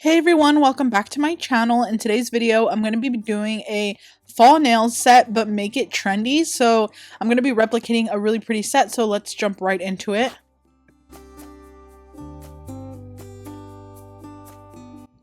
Hey everyone, welcome back to my channel. In today's video, I'm going to be doing a fall nails set, but make it trendy. So I'm going to be replicating a really pretty set, so let's jump right into it.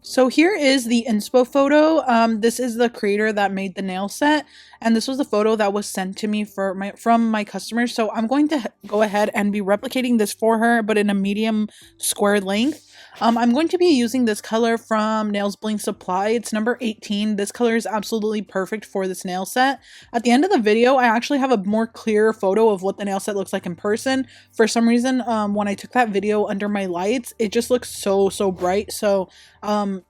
So here is the inspo photo. This is the creator that made the nail set, and this was the photo that was sent to me from my customer. So I'm going to go ahead and be replicating this for her, but in a medium square length. I'm going to be using this color from Nails Bling Supply. It's number 18. This color is absolutely perfect for this nail set. At the end of the video, I actually have a more clear photo of what the nail set looks like in person. For some reason, when I took that video under my lights, it just looks so bright. So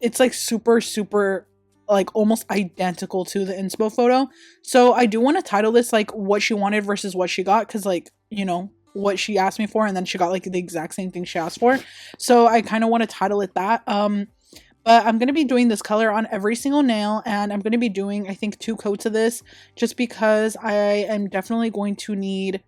it's like super like almost identical to the inspo photo. So I do want to title this like what she wanted versus what she got, because like, you know, what she asked me for and then she got like the exact same thing she asked for. So I kind of want to title it that. But I'm going to be doing this color on every single nail, and I'm going to be doing I think 2 coats of this just because I am definitely going to need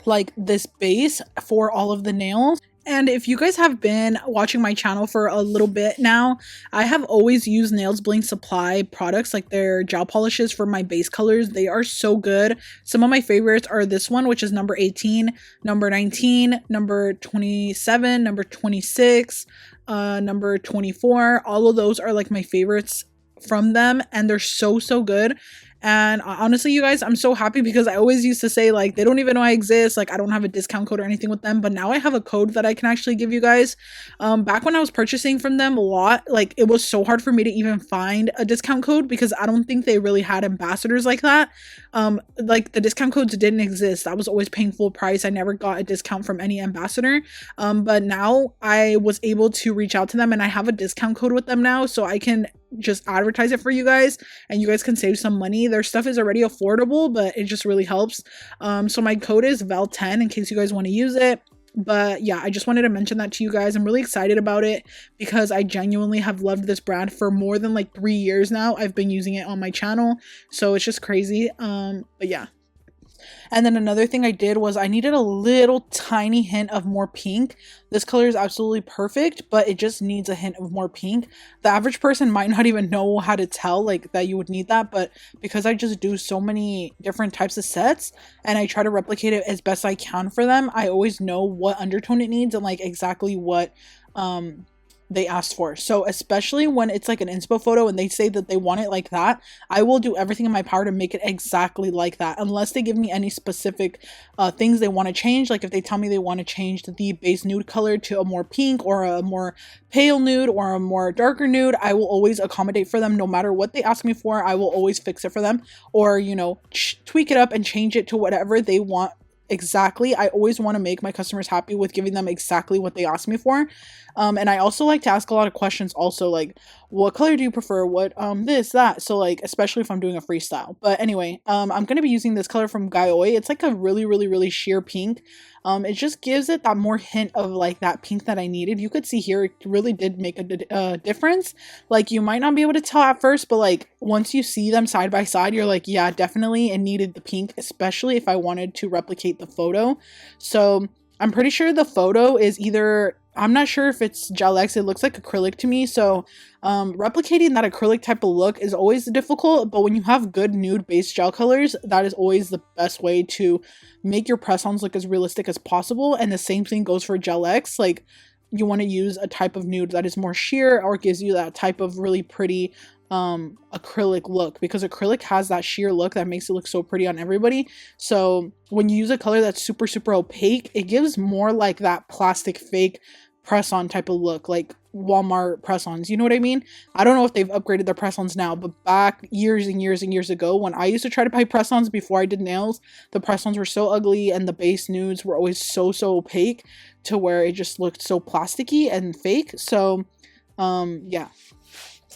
like this base for all of the nails. And if you guys have been watching my channel for a little bit now, I have always used Nails Bling Supply products, like their gel polishes for my base colors. They are so good. Some of my favorites are this one, which is number 18, number 19, number 27, number 26, number 24. All of those are like my favorites from them, and they're so good. And honestly, you guys, I'm so happy because I always used to say like they don't even know I exist, like I don't have a discount code or anything with them, but now I have a code that I can actually give you guys. Back when I was purchasing from them a lot, like it was so hard for me to even find a discount code because I don't think they really had ambassadors like that. Like the discount codes didn't exist. I was always paying full price. I never got a discount from any ambassador. But now I was able to reach out to them and I have a discount code with them now, so I can just advertise it for you guys and you guys can save some money. Their stuff is already affordable, but it just really helps. So my code is val10 in case you guys want to use it. But yeah, I just wanted to mention that to you guys. I'm really excited about it because I genuinely have loved this brand for more than like 3 years now. I've been using it on my channel, so it's just crazy. But yeah. And then another thing I did was I needed a little tiny hint of more pink. This color is absolutely perfect, but it just needs a hint of more pink. The average person might not even know how to tell like that you would need that, but because I just do so many different types of sets and I try to replicate it as best I can for them, I always know what undertone it needs and like exactly what they asked for. So especially when it's like an inspo photo and they say that they want it like that, I will do everything in my power to make it exactly like that, unless they give me any specific things they want to change. Like if they tell me they want to change the base nude color to a more pink or a more pale nude or a more darker nude, I will always accommodate for them. No matter what they ask me for, I will always fix it for them, or you know, tweak it up and change it to whatever they want. Exactly. I always want to make my customers happy with giving them exactly what they ask me for. And I also like to ask a lot of questions also, like what color do you prefer, what this that, so like especially if I'm doing a freestyle. But anyway, I'm going to be using this color from Guyoi. It's like a really sheer pink. It just gives it that more hint of like that pink that I needed. You could see here it really did make a difference. Like you might not be able to tell at first, but like once you see them side by side, you're like, yeah, definitely it needed the pink, especially if I wanted to replicate the photo. So I'm pretty sure the photo is either, I'm not sure if it's Gel X, it looks like acrylic to me. So replicating that acrylic type of look is always difficult, but when you have good nude base gel colors, that is always the best way to make your press-ons look as realistic as possible. And the same thing goes for Gel X. Like you want to use a type of nude that is more sheer or gives you that type of really pretty acrylic look, because acrylic has that sheer look that makes it look so pretty on everybody. So when you use a color that's super opaque, it gives more like that plastic fake press-on type of look, like Walmart press-ons, you know what I mean? I don't know if they've upgraded their press-ons now, but back years and years ago when I used to try to buy press-ons before I did nails, the press-ons were so ugly and the base nudes were always so opaque to where it just looked so plasticky and fake. So yeah,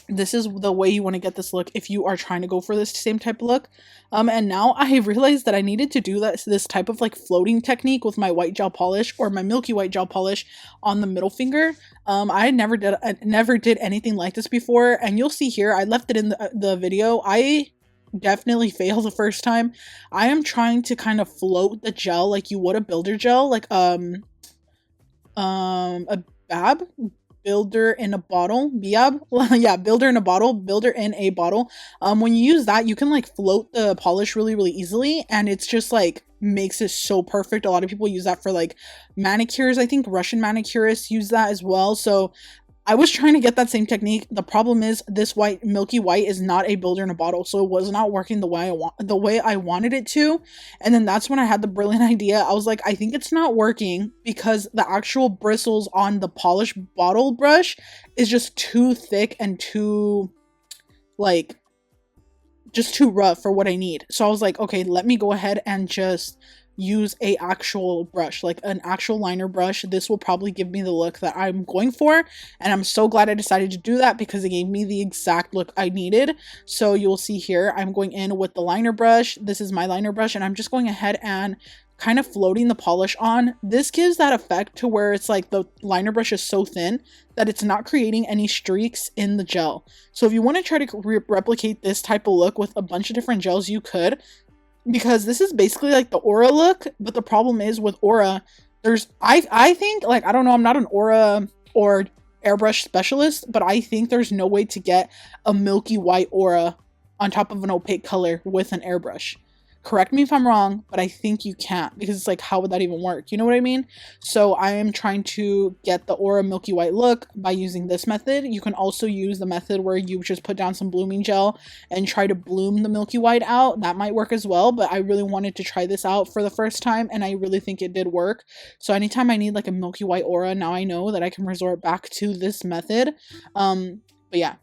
this is the way you want to get this look if you are trying to go for this same type of look. And now I realized that I needed to do this type of like floating technique with my white gel polish, or my Milky white gel polish, on the middle finger. I never did anything like this before, and you'll see here I left it in the video. I definitely failed the first time. I am trying to kind of float the gel like you would a builder gel, like a builder in a bottle, Biab. Yeah, builder in a bottle, builder in a bottle. When you use that, you can like float the polish really, really easily, and it's just like makes it so perfect. A lot of people use that for like manicures. I think Russian manicurists use that as well. So I was trying to get that same technique. The problem is this white Milky White is not a builder in a bottle, so it was not working the way I wanted it to. And then that's when I had the brilliant idea. I was like, I think it's not working because the actual bristles on the polished bottle brush is just too thick and too like just too rough for what I need. So I was like, okay, let me go ahead and just use a actual brush, like an actual liner brush. This will probably give me the look that I'm going for, and I'm so glad I decided to do that because it gave me the exact look I needed. So you'll see here I'm going in with the liner brush. This is my liner brush, and I'm just going ahead and kind of floating the polish on. This gives that effect to where it's like the liner brush is so thin that it's not creating any streaks in the gel. So if you want to try to replicate this type of look with a bunch of different gels, you could, because this is basically like the Aura look. But the problem is with Aura, there's I think, like, I don't know, I'm not an Aura or airbrush specialist, but I think there's no way to get a milky white Aura on top of an opaque color with an airbrush. Correct me if I'm wrong, but I think you can't, because it's like, how would that even work? You know what I mean? So I am trying to get the Aura Milky White look by using this method. You can also use the method where you just put down some blooming gel and try to bloom the Milky White out. That might work as well, but I really wanted to try this out for the first time, and I really think it did work. So anytime I need like a Milky White Aura, now I know that I can resort back to this method. But yeah.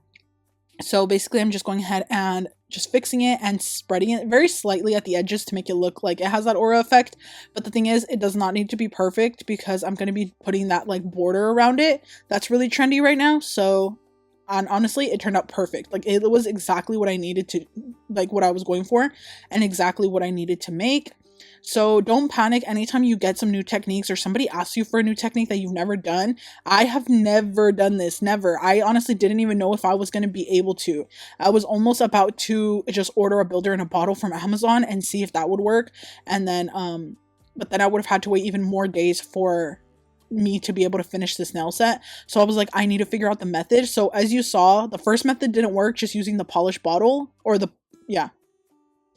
So basically I'm just going ahead and just fixing it and spreading it very slightly at the edges to make it look like it has that aura effect. But the thing is, it does not need to be perfect because I'm going to be putting that like border around it. That's really trendy right now. So, and honestly, it turned out perfect. Like, it was exactly what I needed to, like what I was going for and exactly what I needed to make. So don't panic anytime you get some new techniques or somebody asks you for a new technique that you've never done. I have never done this, never. I honestly didn't even know if I was going to be able to. I was almost about to just order a builder in a bottle from Amazon and see if that would work. And then, but then I would have had to wait even more days for me to be able to finish this nail set. So I was like, I need to figure out the method. So as you saw, the first method didn't work, just using the polished bottle or the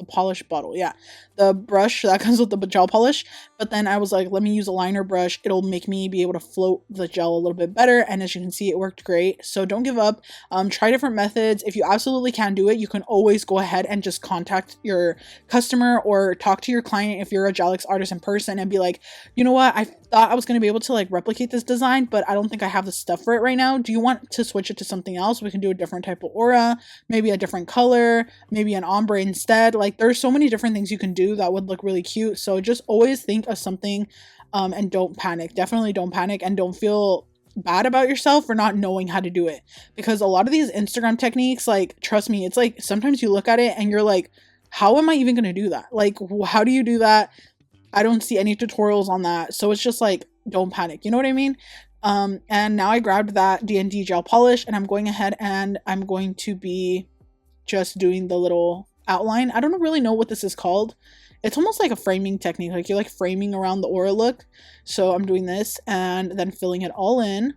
polished bottle, yeah, the brush that comes with the gel polish. But then I was like, let me use a liner brush, it'll make me be able to float the gel a little bit better. And as you can see, it worked great. So don't give up. Try different methods. If you absolutely can't do it, you can always go ahead and just contact your customer or talk to your client if you're a Gelix artist in person and be like, you know what, I thought I was going to be able to like replicate this design, but I don't think I have the stuff for it right now. Do you want to switch it to something else? We can do a different type of aura, maybe a different color, maybe an ombre instead. Like, there's so many different things you can do that would look really cute. So just always think of something, and don't panic. Definitely don't panic, and don't feel bad about yourself for not knowing how to do it, because a lot of these Instagram techniques, like, trust me, it's like sometimes you look at it and you're like, how am I even going to do that? Like, how do you do that? I don't see any tutorials on that. So it's just like, don't panic. You know what I mean? And now I grabbed that D&D gel polish and I'm going ahead and I'm going to be just doing the little outline. I don't really know what this is called. It's almost like a framing technique. Like, you're like framing around the aura look. So I'm doing this and then filling it all in.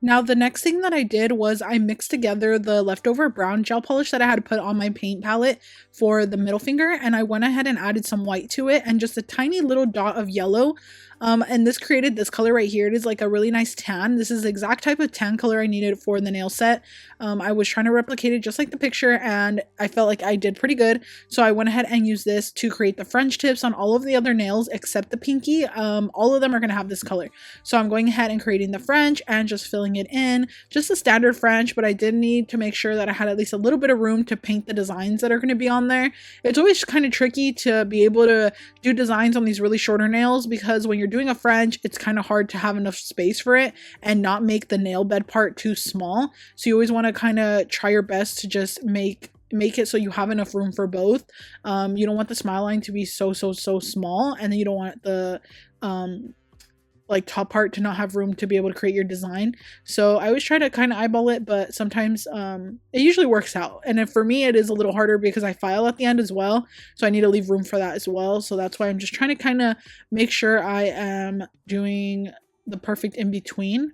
Now, the next thing that I did was I mixed together the leftover brown gel polish that I had put on my paint palette for the middle finger, and I went ahead and added some white to it and just a tiny little dot of yellow. And this created this color right here. It is like a really nice tan. This is the exact type of tan color I needed for the nail set. I was trying to replicate it just like the picture, and I felt like I did pretty good. So I went ahead and used this to create the French tips on all of the other nails except the pinky. All of them are going to have this color. So I'm going ahead and creating the French and just filling it in. Just a standard French, but I did need to make sure that I had at least a little bit of room to paint the designs that are going to be on there. It's always kind of tricky to be able to do designs on these really shorter nails because when you're doing a French, it's kind of hard to have enough space for it and not make the nail bed part too small. So you always want to kind of try your best to just make it so you have enough room for both. You don't want the smile line to be so small, and then you don't want the like top part to not have room to be able to create your design. So I always try to kind of eyeball it, but sometimes it usually works out. And if for me it is a little harder because I file at the end as well, so I need to leave room for that as well. So that's why I'm just trying to kind of make sure I am doing the perfect in between.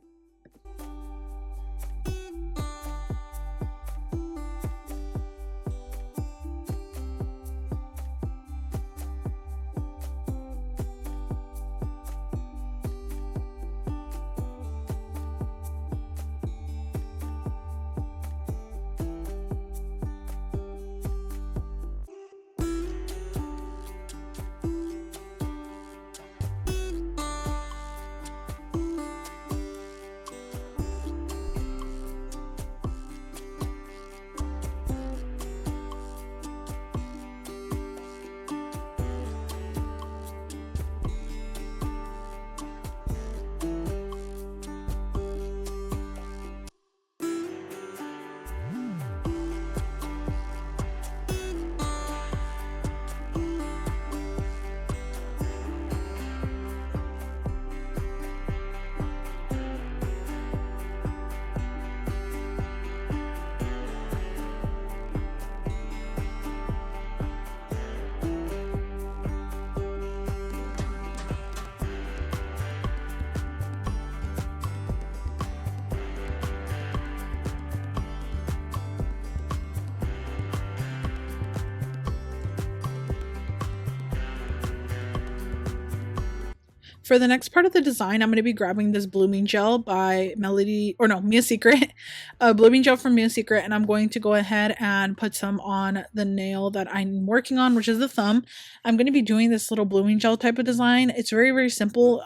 For the next part of the design, I'm going to be grabbing this blooming gel by Mia Secret, blooming gel from Mia Secret, and I'm going to go ahead and put some on the nail that I'm working on, which is the thumb. I'm going to be doing this little blooming gel type of design. It's very simple.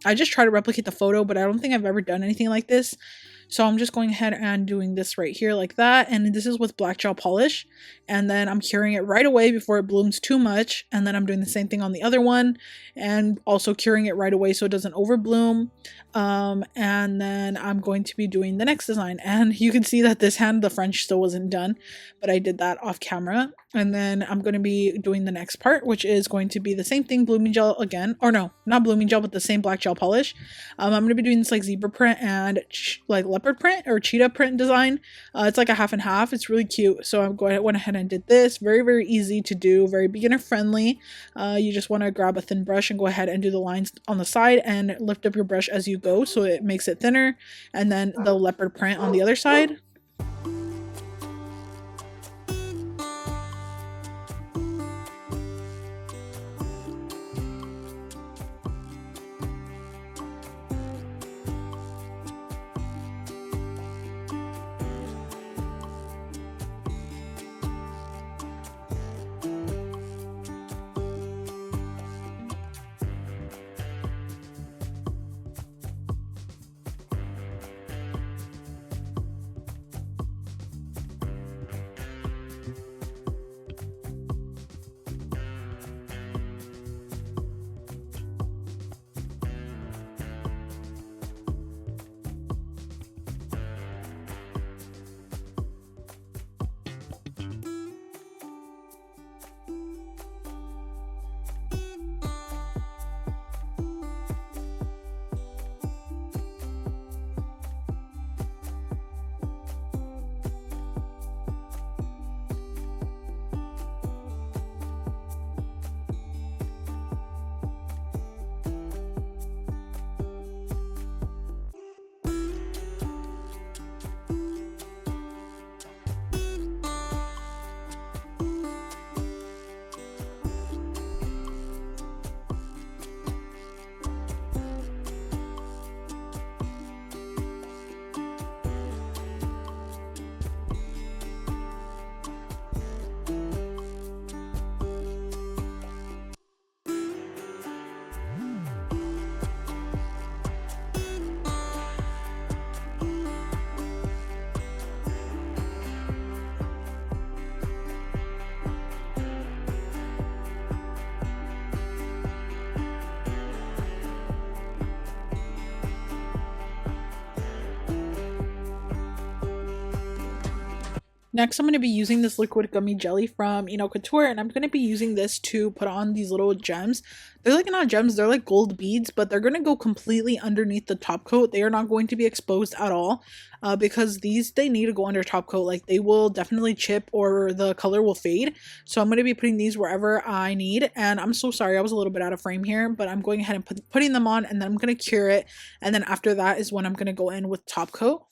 I just try to replicate the photo, but I don't think I've ever done anything like this. So I'm just going ahead and doing this right here like that, and this is with black gel polish, and then I'm curing it right away before it blooms too much, and then I'm doing the same thing on the other one and also curing it right away so it doesn't overbloom. And then I'm going to be doing the next design, and you can see that this hand, the French, still wasn't done, but I did that off camera. And then I'm going to be doing the next part, which is going to be the same thing, blooming gel again, or no, not blooming gel, but the same black gel polish. I'm going to be doing this like zebra print and like leopard print or cheetah print design. It's like a half and half. It's really cute. So I went ahead and did this. Very easy to do, very beginner friendly. You just want to grab a thin brush and go ahead and do the lines on the side and lift up your brush as you go so it makes it thinner, and then the leopard print on the other side. Next, I'm going to be using this liquid gummy jelly from enailcouture, and I'm going to be using this to put on these little gems. They're like not gems, they're like gold beads, but they're going to go completely underneath the top coat. They are not going to be exposed at all because they need to go under top coat. Like they will definitely chip or the color will fade. So I'm going to be putting these wherever I need. And I'm so sorry, I was a little bit out of frame here, but I'm going ahead and putting them on, and then I'm going to cure it. And then after that is when I'm going to go in with top coat.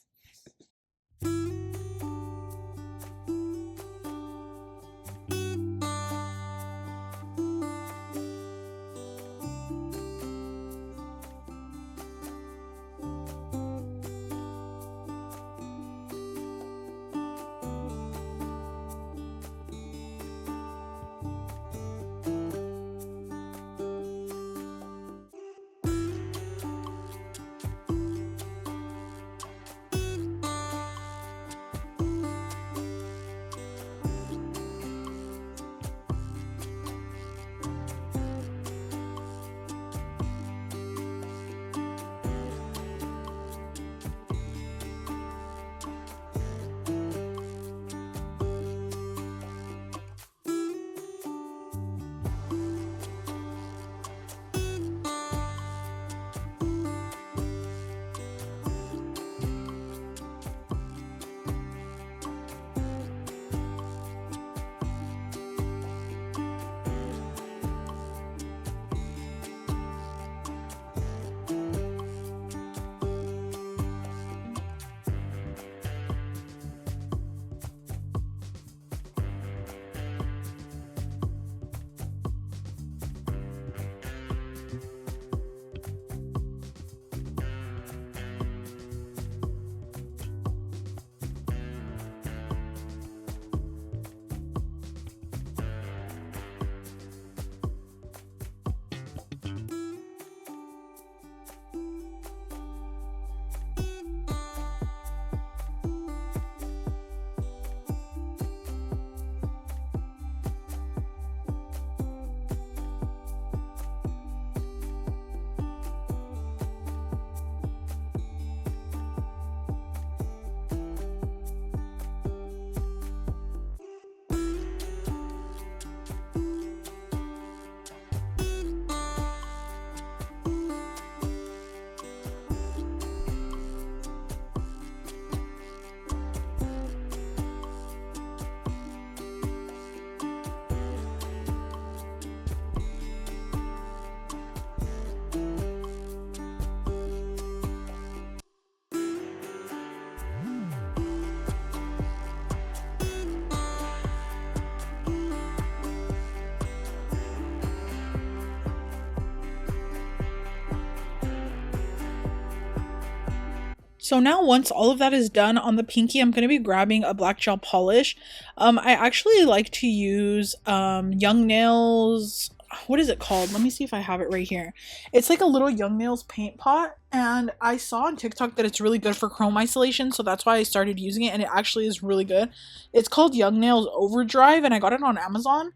So now once all of that is done on the pinky, I'm going to be grabbing a black gel polish. I actually like to use Young Nails, what is it called? Let me see if I have it right here. It's like a little Young Nails paint pot, and I saw on TikTok that it's really good for chrome isolation, so that's why I started using it, and it actually is really good. It's called Young Nails Overdrive, and I got it on Amazon.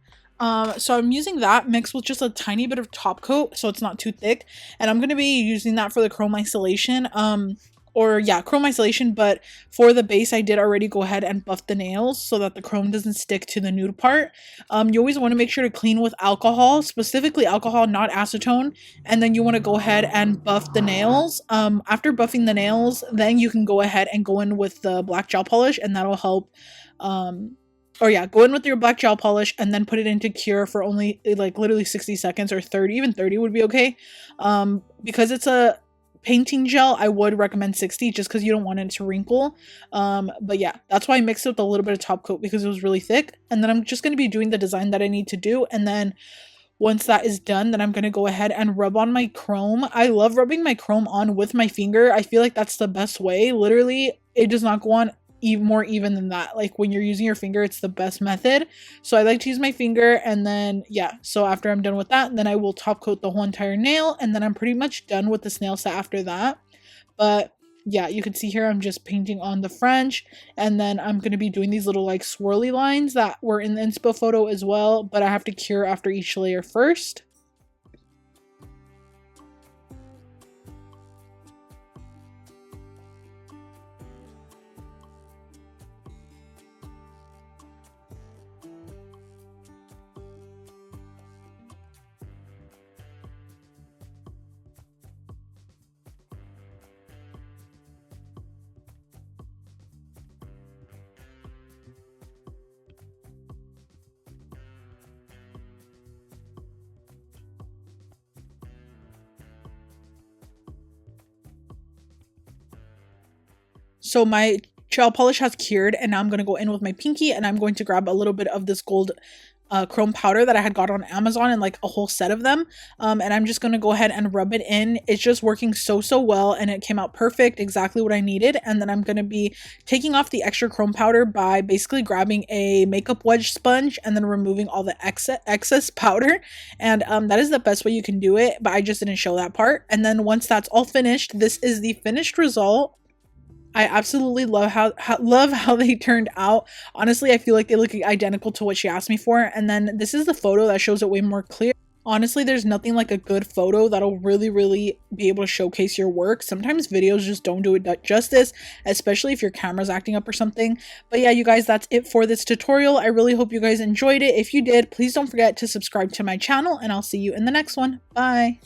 So I'm using that mixed with just a tiny bit of top coat so it's not too thick, and I'm going to be using that for the chrome isolation. Or yeah, chrome isolation, but for the base I did already go ahead and buff the nails so that the chrome doesn't stick to the nude part. You always want to make sure to clean with alcohol, specifically alcohol, not acetone, and then you want to go ahead and buff the nails. After buffing the nails, then you can go ahead and go in with the black gel polish, and that'll help. Or yeah, go in with your black gel polish and then put it into cure for only like literally 60 seconds or 30, even 30 would be okay. Because it's a painting gel, I would recommend 60 just because you don't want it to wrinkle. But yeah, that's why I mixed it with a little bit of top coat because it was really thick. And then I'm just going to be doing the design that I need to do. And then once that is done, then I'm going to go ahead and rub on my chrome. I love rubbing my chrome on with my finger. I feel like that's the best way. Literally, it does not go on even more even than that. Like when you're using your finger, it's the best method. So I like to use my finger, and then yeah, so after I'm done with that, then I will top coat the whole entire nail, and then I'm pretty much done with this nail set after that. But yeah, you can see here I'm just painting on the French, and then I'm going to be doing these little like swirly lines that were in the inspo photo as well, but I have to cure after each layer first. So my gel polish has cured, and now I'm going to go in with my pinky, and I'm going to grab a little bit of this gold chrome powder that I had got on Amazon, and like a whole set of them, and I'm just going to go ahead and rub it in. It's just working so well, and it came out perfect, exactly what I needed. And then I'm going to be taking off the extra chrome powder by basically grabbing a makeup wedge sponge and then removing all the excess powder, and that is the best way you can do it, but I just didn't show that part. And then once that's all finished, this is the finished result. I absolutely love how they turned out. Honestly, I feel like they look identical to what she asked me for. And then this is the photo that shows it way more clear. Honestly, there's nothing like a good photo that'll really be able to showcase your work. Sometimes videos just don't do it justice, especially if your camera's acting up or something. But yeah, you guys, that's it for this tutorial. I really hope you guys enjoyed it. If you did, please don't forget to subscribe to my channel, and I'll see you in the next one. Bye!